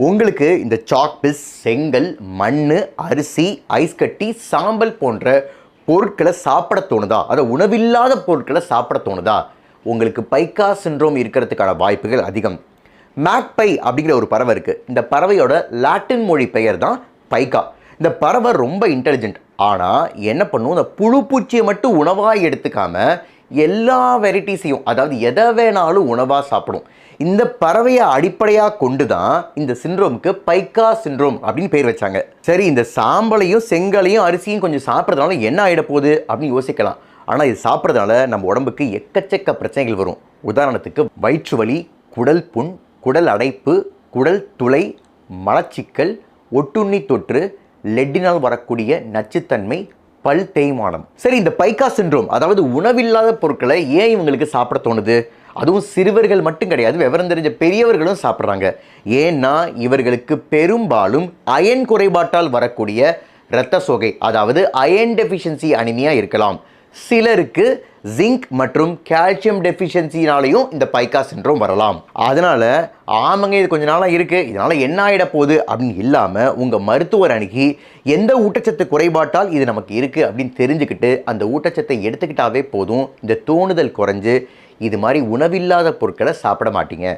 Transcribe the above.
உங்களுக்கு இந்த சாக்பீஸ், செங்கல், மண், அரிசி, ஐஸ் கட்டி, சாம்பல் போன்ற பொருட்களை சாப்பிட தோணுதா? அதை உணவில்லாத பொருட்களை சாப்பிட தோணுதா? உங்களுக்கு பைக்கா சிண்ட்ரோம் இருக்கிறதுக்கான வாய்ப்புகள் அதிகம். மேக்பை அப்படிங்கிற ஒரு பறவை இருக்குது. இந்த பறவையோட லாட்டின் மொழி பெயர் தான் பைக்கா. இந்த பறவை ரொம்ப இன்டெலிஜென்ட். ஆனால் என்ன பண்ணும், இந்த புழு பூச்சியை மட்டும் உணவாக எடுத்துக்காம எல்லா வெரைட்டிஸையும், அதாவது எதை வேணாலும் உணவாக சாப்பிடும். இந்த பறவையை அடிப்படையாக கொண்டு தான் இந்த சிண்ட்ரோமுக்கு பைக்கா சிண்ட்ரோம் அப்படின்னு பேர் வச்சாங்க. சரி, இந்த சாம்பலையும் செங்கலையும் அரிசியும் கொஞ்சம் சாப்பிட்றதுனால என்ன ஆகிட போகுது அப்படின்னு யோசிக்கலாம். ஆனால் இது சாப்பிட்றதுனால நம்ம உடம்புக்கு எக்கச்சக்க பிரச்சனைகள் வரும். உதாரணத்துக்கு வயிற்று வலி, குடல் புண், குடல் அடைப்பு, குடல் துளை, மலச்சிக்கல், ஒட்டுண்ணி தொற்று, லெட்டினால் வரக்கூடிய நச்சுத்தன்மை, பல் தேய்மானம். சரி, இந்த பைக்கா சிண்ட்ரோம், அதாவது உணவில்லாத பொருட்களை ஏன் இவங்களுக்கு சாப்பிட தோணுது? அதுவும் சிறுவர்கள் மட்டும் கிடையாது, விவரம் தெரிஞ்ச பெரியவர்களும் சாப்பிட்றாங்க. ஏன்னா இவர்களுக்கு பெரும்பாலும் அயன் குறைபாட்டால் வரக்கூடிய இரத்த சோகை, அதாவது அயன் டெஃபிஷியன்சி அனிமியா இருக்கலாம். சிலருக்கு ஜிங்க் மற்றும் கால்சியம் டெஃபிஷியன்சினாலையும் இந்த பைக்கா சிண்ட்ரோம் வரலாம். அதனால ஆமாங்க இது கொஞ்ச நாளாக இருக்குது, இதனால் என்ன ஆகிட போகுது அப்படின்னு இல்லாமல் உங்கள் மருத்துவர் அணுகி எந்த ஊட்டச்சத்து குறைபாட்டால் இது நமக்கு இருக்குது அப்படின்னு தெரிஞ்சுக்கிட்டு அந்த ஊட்டச்சத்தை எடுத்துக்கிட்டாவே போதும். இந்த தோணுதல் குறைஞ்சு இது மாதிரி உணவில்லாத பொருட்களை சாப்பிட மாட்டீங்க.